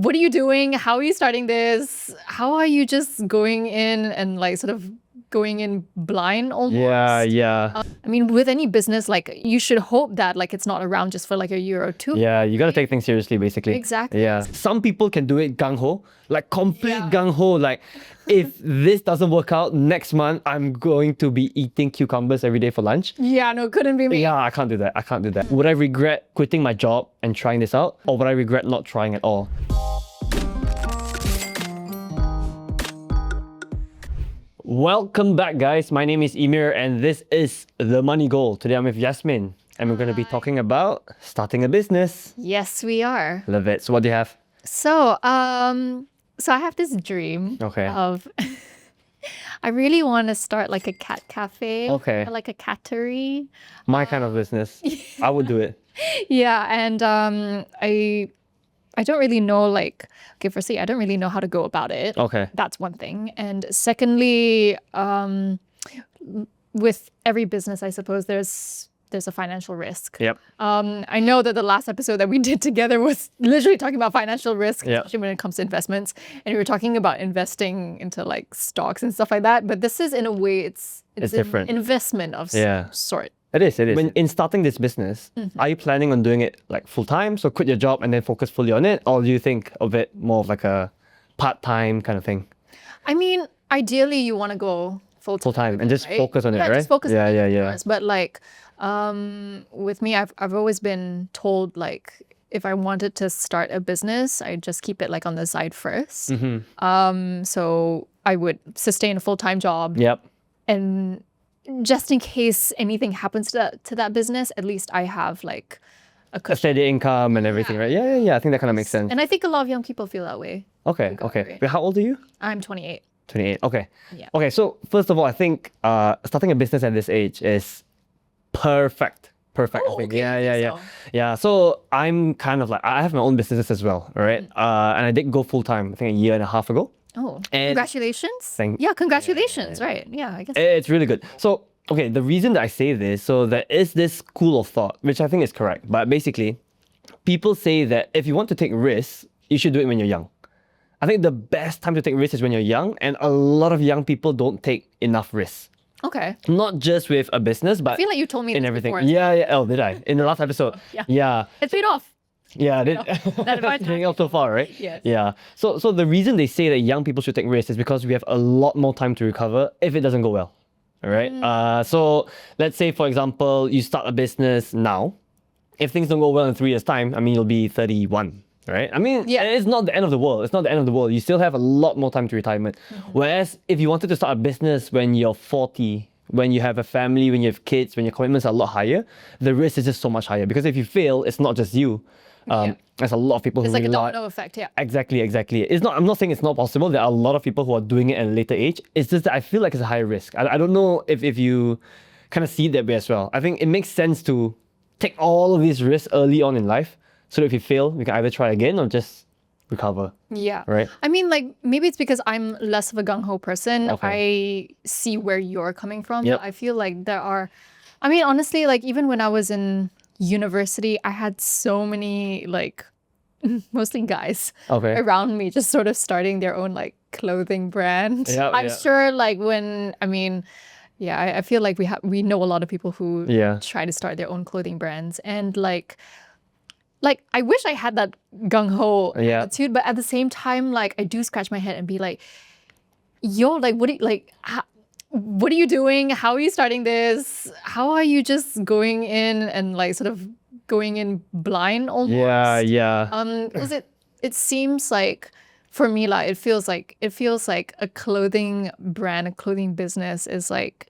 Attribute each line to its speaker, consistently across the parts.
Speaker 1: what are you doing? How are you starting this? How are you just going in and like sort of going in blind almost?
Speaker 2: Yeah.
Speaker 1: I mean, with any business, like you should hope that like it's not around just for like a year or two.
Speaker 2: Yeah, you gotta take things seriously, basically.
Speaker 1: Exactly.
Speaker 2: Yeah. Some people can do it gung-ho, like complete
Speaker 1: Yeah.
Speaker 2: gung-ho. Like, if this doesn't work out next month, I'm going to be eating cucumbers every day for lunch.
Speaker 1: Yeah, no, couldn't be me.
Speaker 2: Yeah, I can't do that. Would I regret quitting my job and trying this out? Or would I regret not trying at all? Welcome back, guys. My name is Emir and this is The Money Goal. Today I'm with Yasmin and we're going to be talking about starting a business.
Speaker 1: Yes, we are.
Speaker 2: Love it. So what do you have?
Speaker 1: So I have this dream
Speaker 2: Okay.
Speaker 1: of I really want to start like a cat cafe.
Speaker 2: Okay.
Speaker 1: Or like a cattery.
Speaker 2: My kind of business. I would do it.
Speaker 1: Yeah, and I don't really know, like, okay, firstly, I don't really know how to go about it.
Speaker 2: Okay.
Speaker 1: That's one thing. And secondly, with every business, I suppose there's a financial risk.
Speaker 2: Yep.
Speaker 1: I know that the last episode that we did together was literally talking about financial risk,
Speaker 2: Yep.
Speaker 1: especially when it comes to investments. And we were talking about investing into like stocks and stuff like that. But this is, in a way, it's
Speaker 2: It's
Speaker 1: an
Speaker 2: different.
Speaker 1: investment of
Speaker 2: Yeah.
Speaker 1: sort.
Speaker 2: It is. When in starting this business, are you planning on doing it like full time? So quit your job and then focus fully on it? Or do you think of it more of like a part-time kind of thing?
Speaker 1: I mean, ideally, you want to go full
Speaker 2: Full-time and just
Speaker 1: right?
Speaker 2: focus on it,
Speaker 1: Yeah,
Speaker 2: right?
Speaker 1: just focus on it,
Speaker 2: Yeah.
Speaker 1: of course. But like, with me, I've always been told like, if I wanted to start a business, I'd just keep it like on the side first. So I would sustain a full-time job.
Speaker 2: Yep.
Speaker 1: And just in case anything happens to that business, at least I have like a
Speaker 2: A
Speaker 1: cushion.
Speaker 2: steady income and everything, right? Yeah. I think that kind of makes sense.
Speaker 1: And I think a lot of young people feel that way.
Speaker 2: Okay.
Speaker 1: right.
Speaker 2: Wait, how old are you?
Speaker 1: I'm 28.
Speaker 2: 28. Okay.
Speaker 1: Yeah.
Speaker 2: Okay, so first of all, I think starting a business at this age is perfect. Perfect.
Speaker 1: Oh,
Speaker 2: I think.
Speaker 1: okay, you think so?
Speaker 2: Yeah. So I'm kind of like, I have my own businesses as well, right? And I did go full time, I think a year and a half ago.
Speaker 1: Oh,
Speaker 2: And-
Speaker 1: congratulations. Yeah, congratulations. Right. Yeah, I guess.
Speaker 2: It's really good. So, okay, the reason that I say this, so there is this school of thought, which I think is correct. But basically, people say that if you want to take risks, you should do it when you're young. I think the best time to take risks is when you're young, and a lot of young people don't take enough risks.
Speaker 1: Okay.
Speaker 2: Not just with a business, but
Speaker 1: I feel like you told me
Speaker 2: in
Speaker 1: this
Speaker 2: everything.
Speaker 1: before.
Speaker 2: Yeah. Oh, did I? In the last episode? Yeah.
Speaker 1: It paid off.
Speaker 2: Yeah, I did.
Speaker 1: That
Speaker 2: That's paying off so far, right?
Speaker 1: Yes.
Speaker 2: Yeah. So the reason they say that young people should take risks is because we have a lot more time to recover if it doesn't go well. All right. So let's say, for example, you start a business now. If things don't go well in 3 years' time, I mean, you'll be 31, right? I mean,
Speaker 1: Yeah.
Speaker 2: it's not the end of the world. It's not the end of the world. You still have a lot more time to retirement. Whereas if you wanted to start a business when you're 40, when you have a family, when you have kids, when your commitments are a lot higher, the risk is just so much higher. Because if you fail, it's not just you. There's a lot of people
Speaker 1: It's
Speaker 2: who
Speaker 1: like a
Speaker 2: rely.
Speaker 1: domino effect. Yeah.
Speaker 2: Exactly. It's not. I'm not saying it's not possible. There are a lot of people who are doing it at a later age. It's just that I feel like it's a higher risk. I don't know if you kind of see it that way as well. I think it makes sense to take all of these risks early on in life, so that if you fail, we can either try again or just recover.
Speaker 1: Yeah.
Speaker 2: Right.
Speaker 1: I mean, like, maybe it's because I'm less of a gung-ho person.
Speaker 2: Okay.
Speaker 1: I see where you're coming from.
Speaker 2: Yep.
Speaker 1: But I feel like I mean, honestly, like, even when I was in university, I had so many, like, mostly guys
Speaker 2: Okay.
Speaker 1: around me just sort of starting their own, like, clothing brand.
Speaker 2: Yeah,
Speaker 1: I'm
Speaker 2: yeah.
Speaker 1: sure, like, I feel like we know a lot of people who
Speaker 2: Yeah.
Speaker 1: try to start their own clothing brands. And, like, I wish I had that gung-ho
Speaker 2: Yeah.
Speaker 1: attitude, but at the same time, like, I do scratch my head and be like, yo, like, what are you doing? How are you starting this? How are you just going in and like sort of going in blind almost?
Speaker 2: Yeah.
Speaker 1: Because it seems like, for me, like, it feels like a clothing brand, a clothing business is like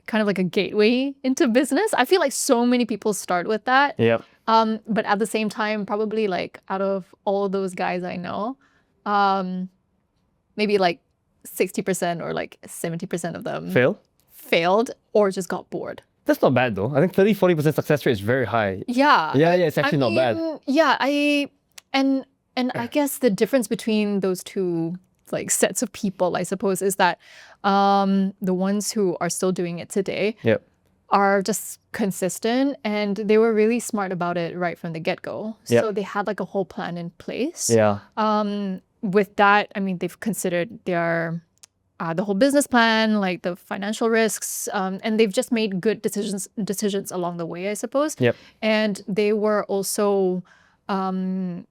Speaker 1: kind of like a gateway into business. I feel like so many people start with that.
Speaker 2: Yep.
Speaker 1: But at the same time, probably like out of all those guys I know, maybe like 60% or like 70% of them failed or just got bored.
Speaker 2: That's not bad though. I think 30-40% success rate is very high.
Speaker 1: Yeah.
Speaker 2: Yeah, it's actually not bad.
Speaker 1: Yeah, I guess the difference between those two like sets of people, I suppose, is that the ones who are still doing it today
Speaker 2: Yep.
Speaker 1: are just consistent, and they were really smart about it right from the get-go.
Speaker 2: Yep.
Speaker 1: So they had like a whole plan in place.
Speaker 2: Yeah.
Speaker 1: With that, I mean, they've considered their the whole business plan, like the financial risks, and they've just made good decisions along the way, I suppose.
Speaker 2: Yep.
Speaker 1: And they were also, I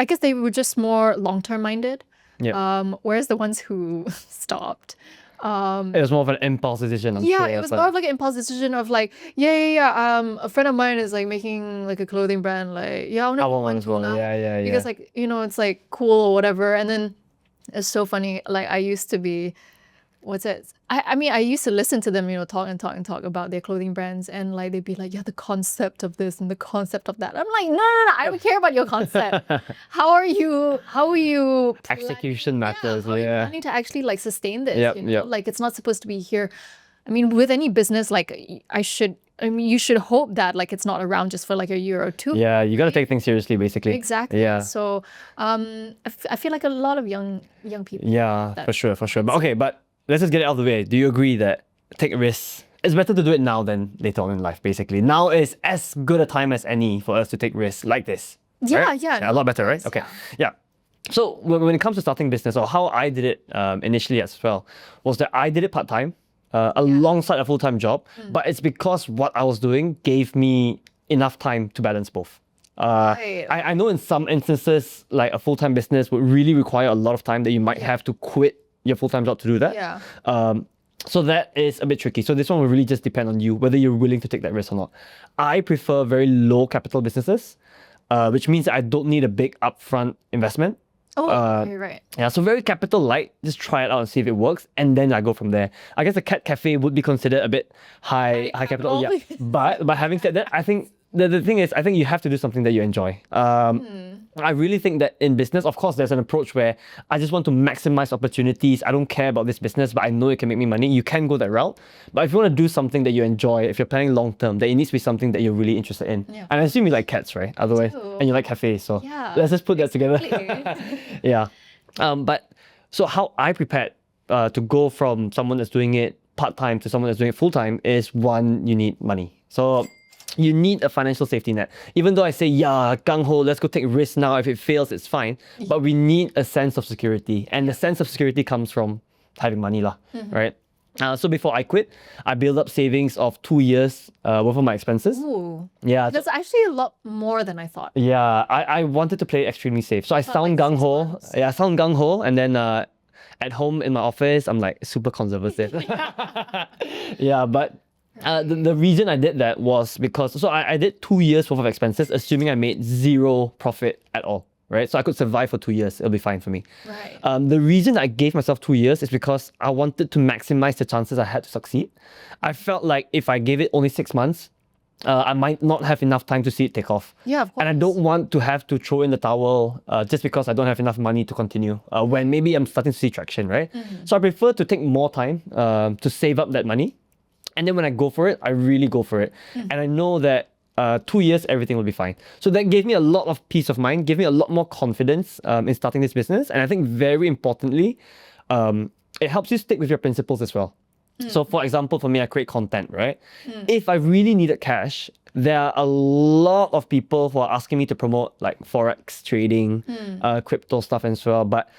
Speaker 1: guess they were just more long-term minded.
Speaker 2: Yep.
Speaker 1: Whereas the ones who stopped,
Speaker 2: It was more of an impulse decision, I'm sure.
Speaker 1: it was
Speaker 2: but-
Speaker 1: more of like an impulse decision of like, a friend of mine is like making like a clothing brand, like, I want
Speaker 2: I
Speaker 1: to
Speaker 2: want one as well. Yeah.
Speaker 1: because like, it's like cool or whatever. And then it's so funny, like I used to be, I mean, I used to listen to them, talk about their clothing brands, and like they'd be like, the concept of this and the concept of that. I'm like, no, I don't care about your concept. How are you
Speaker 2: Execution matters.
Speaker 1: how are you
Speaker 2: Yeah.
Speaker 1: planning to actually like sustain this?
Speaker 2: Yep,
Speaker 1: you know?
Speaker 2: yep.
Speaker 1: Like it's not supposed to be here. I mean, with any business, like you should hope that like it's not around just for like a year or two.
Speaker 2: Yeah, you got to take things seriously, basically.
Speaker 1: Exactly.
Speaker 2: Yeah.
Speaker 1: So I feel like a lot of young people.
Speaker 2: Yeah, for sure. But okay, but let's just get it out of the way. Do you agree that take risks? It's better to do it now than later on in life, basically. Now is as good a time as any for us to take risks like this.
Speaker 1: Yeah,
Speaker 2: right?
Speaker 1: yeah,
Speaker 2: A lot better, right? Okay. Yeah. So when it comes to starting business, or how I did it initially as well, was that I did it part-time, alongside a full-time job. But it's because what I was doing gave me enough time to balance both.
Speaker 1: Right.
Speaker 2: I know in some instances, like a full-time business would really require a lot of time that you might have to quit your full-time job to do that.
Speaker 1: Yeah.
Speaker 2: So that is a bit tricky. So this one will really just depend on you, whether you're willing to take that risk or not. I prefer very low capital businesses, which means that I don't need a big upfront investment.
Speaker 1: Oh, you're right.
Speaker 2: Yeah, so very capital light. Just try it out and see if it works, and then I go from there. I guess the cat cafe would be considered a bit high capital. Yeah, but having said that, I think the thing is, I think you have to do something that you enjoy. I really think that in business, of course, there's an approach where I just want to maximize opportunities. I don't care about this business, but I know it can make me money. You can go that route. But if you want to do something that you enjoy, if you're planning long term, then it needs to be something that you're really interested in.
Speaker 1: Yeah.
Speaker 2: And I assume you like cats, right? Otherwise,
Speaker 1: do.
Speaker 2: and you like cafes. So
Speaker 1: Yeah,
Speaker 2: let's just put that together.
Speaker 1: Exactly.
Speaker 2: Yeah. But so how I prepared to go from someone that's doing it part-time to someone that's doing it full-time is, one, you need money. So you need a financial safety net. Even though I say, gung-ho, let's go take risks now. If it fails, it's fine. But we need a sense of security. And the sense of security comes from having money, right? So before I quit, I built up savings of 2 years worth of my expenses.
Speaker 1: Ooh.
Speaker 2: Yeah.
Speaker 1: That's actually a lot more than I thought.
Speaker 2: Yeah, I wanted to play extremely safe. So I sound
Speaker 1: like 6
Speaker 2: gung-ho.
Speaker 1: months.
Speaker 2: Yeah, I sound gung-ho. And then at home in my office, I'm like super conservative. Yeah, but the reason I did that was because, so I did 2 years worth of expenses, assuming I made zero profit at all, right? So I could survive for 2 years. It'll be fine for me.
Speaker 1: Right.
Speaker 2: The reason I gave myself 2 years is because I wanted to maximize the chances I had to succeed. I felt like if I gave it only 6 months, I might not have enough time to see it take off.
Speaker 1: Yeah, of course.
Speaker 2: And I don't want to have to throw in the towel just because I don't have enough money to continue when maybe I'm starting to see traction, right? So I prefer to take more time to save up that money. And then when I go for it, I really go for it. And I know that 2 years, everything will be fine. So that gave me a lot of peace of mind, gave me a lot more confidence in starting this business. And I think very importantly, it helps you stick with your principles as well. So for example, for me, I create content, right? If I really needed cash, there are a lot of people who are asking me to promote like Forex trading, crypto stuff and so on. But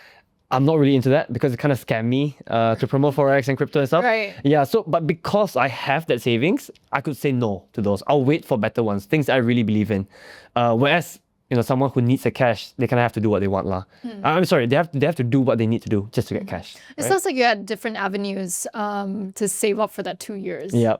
Speaker 2: I'm not really into that because it kind of scam me to promote Forex and crypto and stuff.
Speaker 1: Right.
Speaker 2: Yeah, so, but because I have that savings, I could say no to those. I'll wait for better ones, things that I really believe in. Whereas, someone who needs the cash, they kind of have to do what they want. I'm sorry, they have to do what they need to do just to get cash.
Speaker 1: It
Speaker 2: right?
Speaker 1: sounds like you had different avenues to save up for that 2 years.
Speaker 2: Yeah.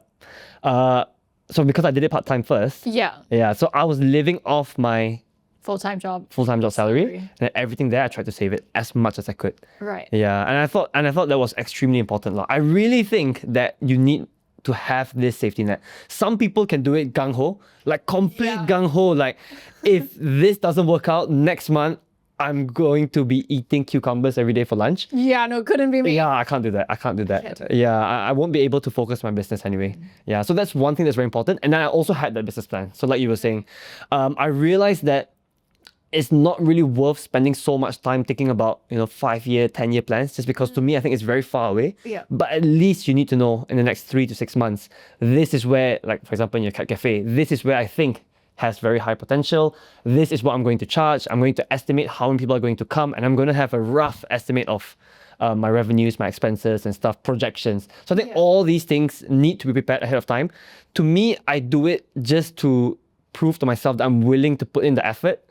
Speaker 2: So because I did it part-time first,
Speaker 1: Yeah.
Speaker 2: so I was living off my
Speaker 1: Full-time job.
Speaker 2: full-time job salary, and everything there I tried to save it as much as I could.
Speaker 1: Right.
Speaker 2: Yeah, and I thought that was extremely important. I really think that you need to have this safety net. Some people can do it gung-ho, like complete gung-ho, like if this doesn't work out next month, I'm going to be eating cucumbers every day for lunch.
Speaker 1: Yeah, no, couldn't be me.
Speaker 2: Yeah, I can't do that.
Speaker 1: Can't do that.
Speaker 2: Yeah, I won't be able to focus my business anyway. Yeah, so that's one thing that's very important. And then I also had that business plan. So like you were saying, I realized that it's not really worth spending so much time thinking about 5-year, 10-year plans, just because to me I think it's very far away.
Speaker 1: Yeah.
Speaker 2: But at least you need to know in the next 3 to 6 months, this is where, like for example in your cat cafe, this is where I think has very high potential. This is what I'm going to charge. I'm going to estimate how many people are going to come, and I'm going to have a rough estimate of my revenues, my expenses and stuff, projections. So I think all these things need to be prepared ahead of time. To me, I do it just to prove to myself that I'm willing to put in the effort,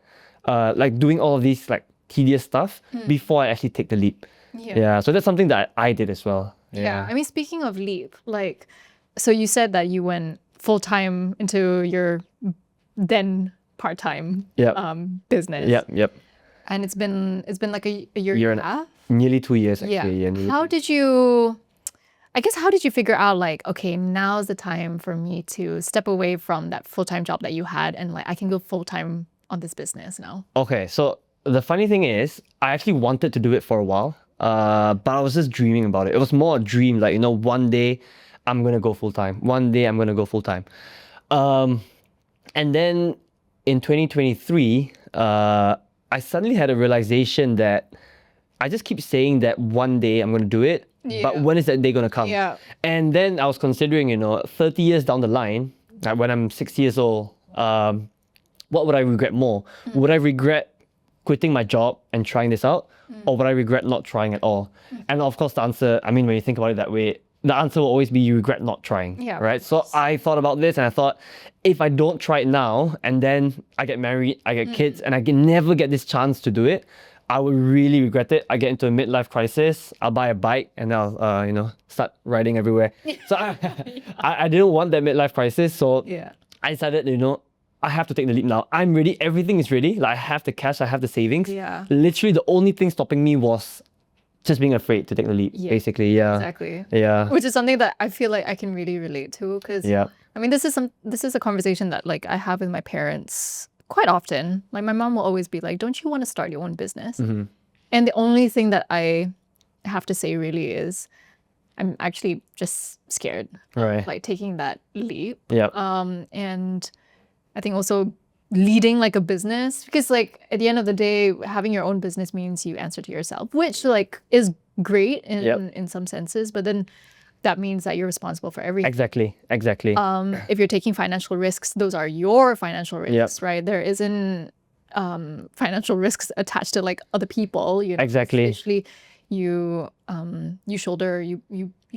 Speaker 2: like doing all of these like tedious stuff before I actually take the leap. Yeah. So that's something that I did as well.
Speaker 1: Yeah. I mean, speaking of leap, like, so you said that you went full-time into your then part-time business.
Speaker 2: Yep.
Speaker 1: And it's been like a year and a half?
Speaker 2: Nearly 2 years actually.
Speaker 1: Yeah.
Speaker 2: nearly
Speaker 1: How did you figure out like, okay, now's the time for me to step away from that full-time job that you had and like I can go full-time on this business now?
Speaker 2: Okay, so the funny thing is, I actually wanted to do it for a while, but I was just dreaming about it. It was more a dream, like, one day I'm going to go full-time. One day I'm going to go full-time. And then in 2023, I suddenly had a realization that I just keep saying that one day I'm going to do it, but when is that day going to come?
Speaker 1: Yeah.
Speaker 2: And then I was considering, 30 years down the line, like when I'm 60 years old, what would I regret more? Would I regret quitting my job and trying this out? Or would I regret not trying at all? And of course, the answer, I mean, when you think about it that way, the answer will always be you regret not trying.
Speaker 1: Yeah,
Speaker 2: right? So I thought about this and I thought, if I don't try it now and then I get married, I get kids, and I can never get this chance to do it, I would really regret it. I get into a midlife crisis, I'll buy a bike and I'll, start riding everywhere. So I didn't want that midlife crisis. So I decided, I have to take the leap now. I'm ready. Everything is ready. Like I have the cash, I have the savings.
Speaker 1: Yeah.
Speaker 2: Literally the only thing stopping me was just being afraid to take the leap, basically. Yeah.
Speaker 1: Exactly.
Speaker 2: Yeah.
Speaker 1: Which is something that I feel like I can really relate to because I mean this is a conversation that like I have with my parents quite often. Like my mom will always be like, "Don't you want to start your own business?" And the only thing that I have to say really is I'm actually just scared of like taking that leap.
Speaker 2: Yeah.
Speaker 1: And I think also leading like a business, because like at the end of the day, having your own business means you answer to yourself, which like is great in some senses, but then that means that you're responsible for everything.
Speaker 2: Exactly.
Speaker 1: If you're taking financial risks, those are your financial risks, right? There isn't financial risks attached to like other people.
Speaker 2: Exactly.
Speaker 1: Especially you shoulder, you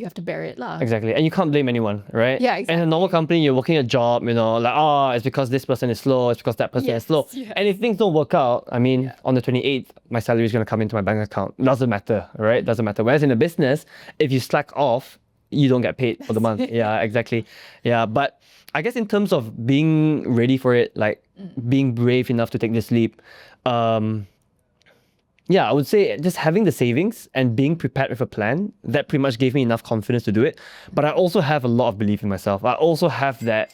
Speaker 1: have to bear it lah.
Speaker 2: Exactly. And you can't blame anyone, right?
Speaker 1: Yeah, exactly.
Speaker 2: In a normal company, you're working a job, like, it's because this person is slow, it's because that person is slow.
Speaker 1: Yes.
Speaker 2: And if things don't work out, I mean, on the 28th, my salary is going to come into my bank account. Doesn't matter, right? Doesn't matter. Whereas in a business, if you slack off, you don't get paid for the month. Yeah, exactly. Yeah, but I guess in terms of being ready for it, like being brave enough to take this leap, I would say just having the savings and being prepared with a plan, that pretty much gave me enough confidence to do it. But I also have a lot of belief in myself. I also have that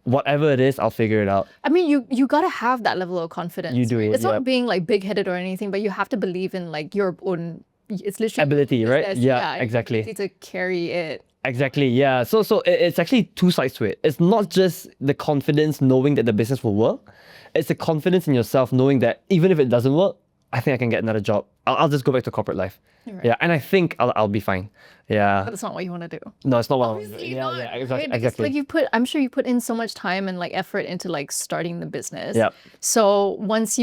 Speaker 2: whatever it is, I'll figure it out.
Speaker 1: I mean, you gotta have that level of confidence.
Speaker 2: You do,
Speaker 1: right? It's not being like big-headed or anything, but you have to believe in like your own. It's literally
Speaker 2: ability, right?
Speaker 1: business.
Speaker 2: Yeah, exactly.
Speaker 1: You need to carry it.
Speaker 2: Exactly, yeah. So it's actually two sides to it. It's not just the confidence knowing that the business will work. It's the confidence in yourself knowing that even if it doesn't work, I think I can get another job. I'll just go back to corporate life.
Speaker 1: Right.
Speaker 2: Yeah, and I think I'll be fine. Yeah.
Speaker 1: But that's not what you want to do.
Speaker 2: No, it's not what I want to do.
Speaker 1: Obviously
Speaker 2: Yeah,
Speaker 1: not,
Speaker 2: yeah,
Speaker 1: right?
Speaker 2: exactly.
Speaker 1: Because,
Speaker 2: Exactly.
Speaker 1: like I'm sure you put in so much time and like effort into like starting the business.
Speaker 2: Yep.
Speaker 1: So once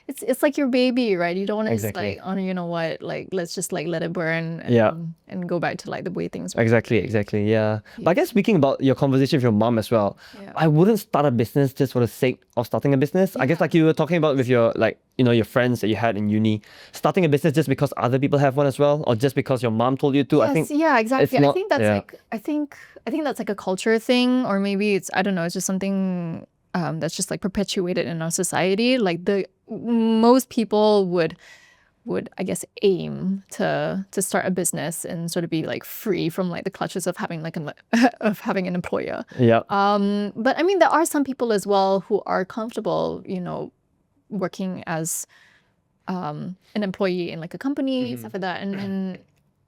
Speaker 1: it's like your baby, right? You don't want to
Speaker 2: Exactly.
Speaker 1: just like, oh, you know what? Like let's just like let it burn and go back to like the way things were.
Speaker 2: Exactly, yeah. But I guess speaking about your conversation with your mom as well, I wouldn't start a business just for the sake of starting a business. I guess like you were talking about with your like, your friends that you had in uni, starting a business just because other people have one as well, or just because your mom told you to.
Speaker 1: Yes,
Speaker 2: I think
Speaker 1: exactly.
Speaker 2: not-
Speaker 1: I think that's like I think that's like a culture thing, or maybe it's, I don't know, it's just something that's just like perpetuated in our society. Like most people would I guess aim to start a business and sort of be like free from like the clutches of having like having an employer.
Speaker 2: Yeah.
Speaker 1: But I mean there are some people as well who are comfortable, working as an employee in like a company, stuff like that. And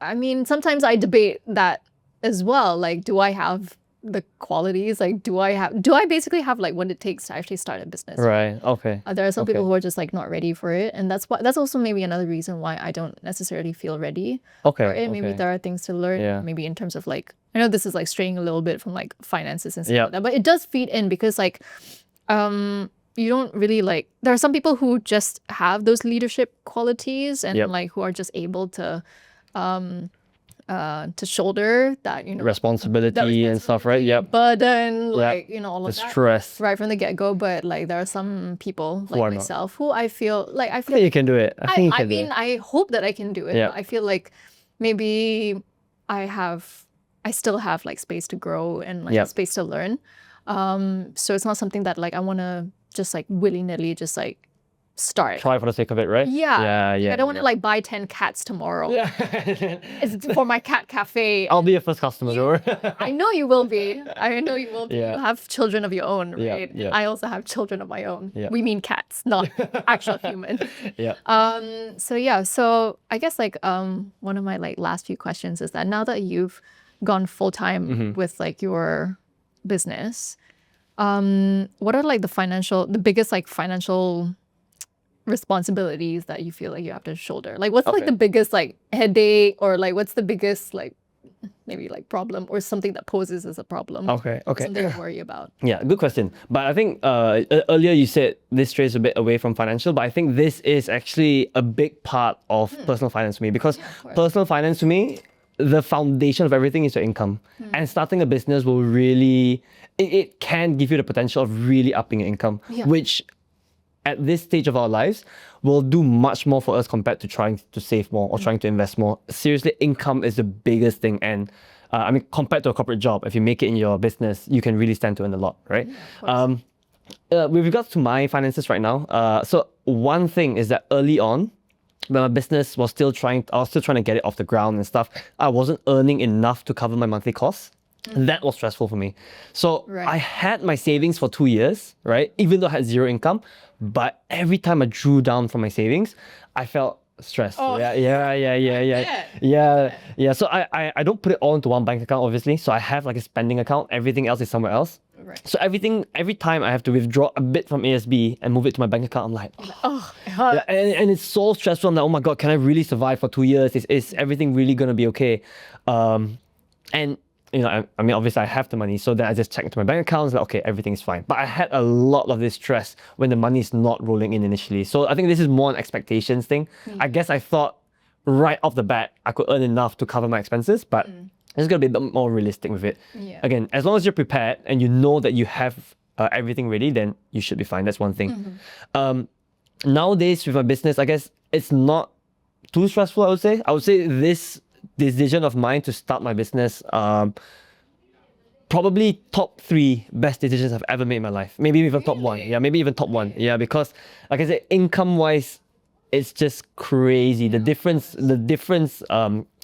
Speaker 1: I mean sometimes I debate that as well. Like, do I have the qualities. Like, do I basically have like what it takes to actually start a business?
Speaker 2: Right. Okay.
Speaker 1: There are some
Speaker 2: Okay.
Speaker 1: people who are just like not ready for it, and that's also maybe another reason why I don't necessarily feel ready
Speaker 2: Okay.
Speaker 1: for it. Maybe
Speaker 2: Okay.
Speaker 1: there are things to learn.
Speaker 2: Yeah.
Speaker 1: Maybe in terms of like, I know this is like straying a little bit from like finances and stuff
Speaker 2: Yeah.
Speaker 1: like that, but it does feed in because like, you don't really like. There are some people who just have those leadership qualities and
Speaker 2: Yep.
Speaker 1: like who are just able to shoulder that,
Speaker 2: Responsibility and stuff, right? Yep.
Speaker 1: burden,
Speaker 2: Yep.
Speaker 1: like, all
Speaker 2: The
Speaker 1: of that
Speaker 2: stress.
Speaker 1: right from the get-go. But like there are some people
Speaker 2: Who are
Speaker 1: like
Speaker 2: not.
Speaker 1: myself who I feel
Speaker 2: I think you can do it. I think you
Speaker 1: I
Speaker 2: can do
Speaker 1: mean
Speaker 2: it.
Speaker 1: I hope that I can do it,
Speaker 2: Yeah.
Speaker 1: but I feel like maybe I still have like space to grow and like
Speaker 2: Yep.
Speaker 1: space to learn. So it's not something that like I want to just like willy-nilly just like start.
Speaker 2: Try for the sake of it, right?
Speaker 1: Yeah.
Speaker 2: Yeah.
Speaker 1: I don't want to like buy 10 cats tomorrow.
Speaker 2: Yeah.
Speaker 1: It's for my cat cafe.
Speaker 2: I'll be your first customer, though.
Speaker 1: I know you will be. I know you will be.
Speaker 2: Yeah.
Speaker 1: You have children of your own,
Speaker 2: Yeah,
Speaker 1: right?
Speaker 2: yeah.
Speaker 1: I also have children of my own.
Speaker 2: Yeah.
Speaker 1: We mean cats, not actual human.
Speaker 2: Yeah.
Speaker 1: So yeah, so I guess like one of my like last few questions is that now that you've gone full time
Speaker 2: Mm-hmm.
Speaker 1: with like your business, what are like the biggest like financial responsibilities that you feel like you have to shoulder? Like what's like
Speaker 2: Okay.
Speaker 1: the biggest like headache, or like what's the biggest like maybe like problem, or something that poses as a problem?
Speaker 2: Okay.
Speaker 1: Something to worry about.
Speaker 2: Yeah, good question. But I think earlier you said this strays a bit away from financial, but I think this is actually a big part of personal finance to me, because
Speaker 1: course.
Speaker 2: personal finance to me, the foundation of everything is your income. And starting a business will really, it can give you the potential of really upping your income,
Speaker 1: Yeah.
Speaker 2: which at this stage of our lives will do much more for us compared to trying to save more or trying to invest more. Seriously, income is the biggest thing. And I mean, compared to a corporate job, if you make it in your business, you can really stand to earn a lot, right? With regards to my finances right now, so one thing is that early on, when my business was I was still trying to get it off the ground and stuff, I wasn't earning enough to cover my monthly costs. That was stressful for me. So
Speaker 1: Right.
Speaker 2: I had my savings for 2 years, right? Even though I had zero income, but every time I drew down from my savings, I felt stressed.
Speaker 1: Oh.
Speaker 2: Yeah. So I don't put it all into one bank account, obviously. So I have like a spending account. Everything else is somewhere else.
Speaker 1: Right.
Speaker 2: So every time I have to withdraw a bit from ASB and move it to my bank account, I'm like,
Speaker 1: Oh,
Speaker 2: yeah, and it's so stressful. I'm like, oh my God, can I really survive for 2 years? Is everything really going to be okay? And I mean, obviously I have the money, so then I just check into my bank account, like, okay, everything's fine. But I had a lot of this stress when the money is not rolling in initially. So I think this is more an expectations thing. I guess I thought right off the bat, I could earn enough to cover my expenses, but it's going to be a bit more realistic with it.
Speaker 1: Yeah.
Speaker 2: Again, as long as you're prepared and you know that you have everything ready, then you should be fine. That's one thing. Nowadays with my business, I guess it's not too stressful, I would say. I would say this decision of mine to start my business, probably top 3 best decisions I've ever made in my life. Maybe even top 1. Yeah, maybe even top 1. Yeah, because like I said, income-wise, it's just crazy. The difference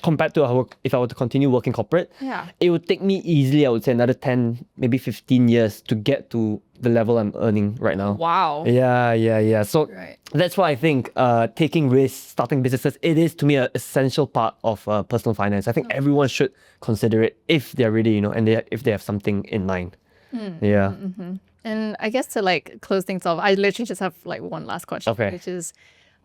Speaker 2: compared to if I were to continue working corporate,
Speaker 1: Yeah.
Speaker 2: it would take me easily, I would say, another 10, maybe 15 years to get to the level I'm earning right now.
Speaker 1: Wow.
Speaker 2: Yeah. So
Speaker 1: Right.
Speaker 2: that's why I think taking risks, starting businesses, it is to me an essential part of personal finance. I think everyone should consider it if they're ready, and if they have something in mind. Yeah.
Speaker 1: And I guess to like close things off, I literally just have like one last question,
Speaker 2: Okay.
Speaker 1: which is,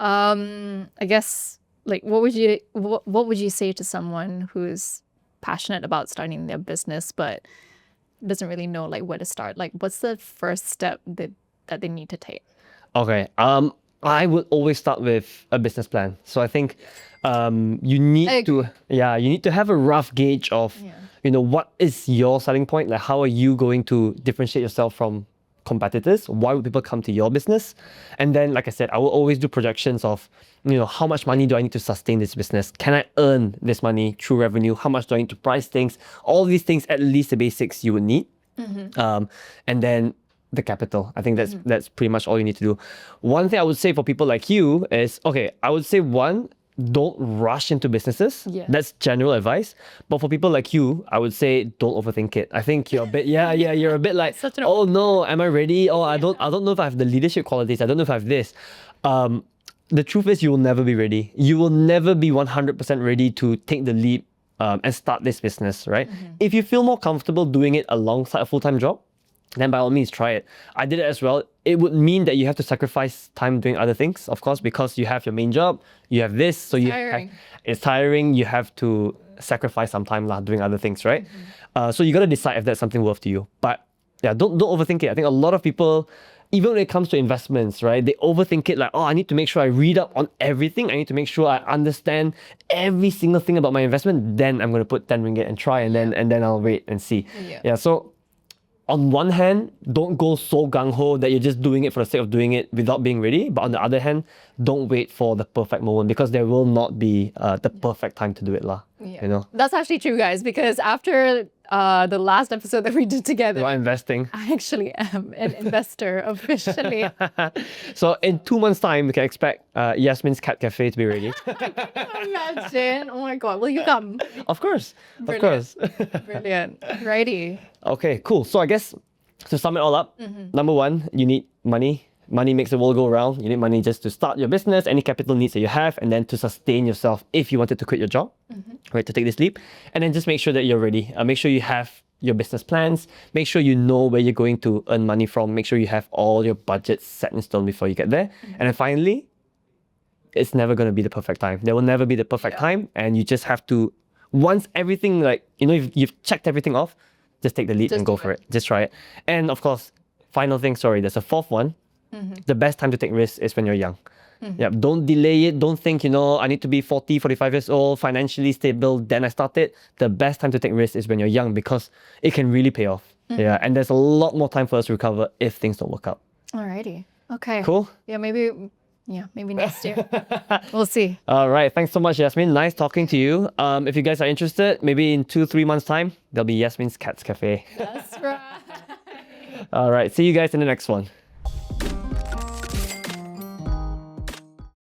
Speaker 1: I guess like what would you say to someone who's passionate about starting their business but doesn't really know like where to start? Like, what's the first step that they need to take?
Speaker 2: Okay. I would always start with a business plan. So I think you need to have a rough gauge of what is your selling point? Like, how are you going to differentiate yourself from competitors? Why would people come to your business? And then, like I said, I will always do projections of, how much money do I need to sustain this business? Can I earn this money through revenue? How much do I need to price things? All these things, at least the basics you would need. And then the capital. I think that's pretty much all you need to do. One thing I would say for people like you is, okay, I would say don't rush into businesses.
Speaker 1: Yeah.
Speaker 2: That's general advice. But for people like you, I would say don't overthink it. I think you're a bit, you're a bit like,
Speaker 1: Such an
Speaker 2: oh no, am I ready? Oh, I don't know if I have the leadership qualities. I don't know if I have this. The truth is you will never be ready. You will never be 100% ready to take the leap and start this business, right? If you feel more comfortable doing it alongside a full-time job, then by all means try it. I did it as well. It would mean that you have to sacrifice time doing other things, of course, because you have your main job, you have this, so it's tiring. You have to sacrifice some time doing other things, right? So you got to decide if that's something worth to you. But yeah, don't overthink it. I think a lot of people, even when it comes to investments, right, they overthink it like, oh, I need to make sure I read up on everything. I need to make sure I understand every single thing about my investment. Then I'm going to put 10 ringgit and try, and then I'll wait and see. So on one hand, don't go so gung-ho that you're just doing it for the sake of doing it without being ready. But on the other hand, don't wait for the perfect moment, because there will not be the perfect time to do it. You know?
Speaker 1: That's actually true, guys, because after the last episode that we did together,
Speaker 2: you are investing.
Speaker 1: I actually am an investor officially.
Speaker 2: So in 2 months' time, we can expect Yasmin's Cat Cafe to be ready.
Speaker 1: Imagine. Oh my God. Will you come?
Speaker 2: Of course.
Speaker 1: Brilliant.
Speaker 2: Of course.
Speaker 1: Brilliant. Righty.
Speaker 2: Okay, cool. So I guess to sum it all up, number one, you need money. Money makes the world go round. You need money just to start your business, any capital needs that you have, and then to sustain yourself if you wanted to quit your job, right, to take this leap. And then just make sure that you're ready. Make sure you have your business plans. Make sure you know where you're going to earn money from. Make sure you have all your budgets set in stone before you get there. And then finally, it's never going to be the perfect time. There will never be the perfect time. And you just have to, once everything, like, you know, you've checked everything off, just take the leap and go for it. Just try it. And of course, final thing, there's a fourth one. The best time to take risks is when you're young. Don't delay it. Don't think, you know, I need to be 40, 45 years old, financially stable, then I start it. The best time to take risks is when you're young, because it can really pay off. And there's a lot more time for us to recover if things don't work out.
Speaker 1: Alrighty. Okay.
Speaker 2: Cool?
Speaker 1: Yeah, maybe next year. We'll see.
Speaker 2: All right. Thanks so much, Yasmin. Nice talking to you. If you guys are interested, maybe in 2-3 months' time, there'll be Yasmin's Cats Cafe.
Speaker 1: That's right.
Speaker 2: All right. See you guys in the next one.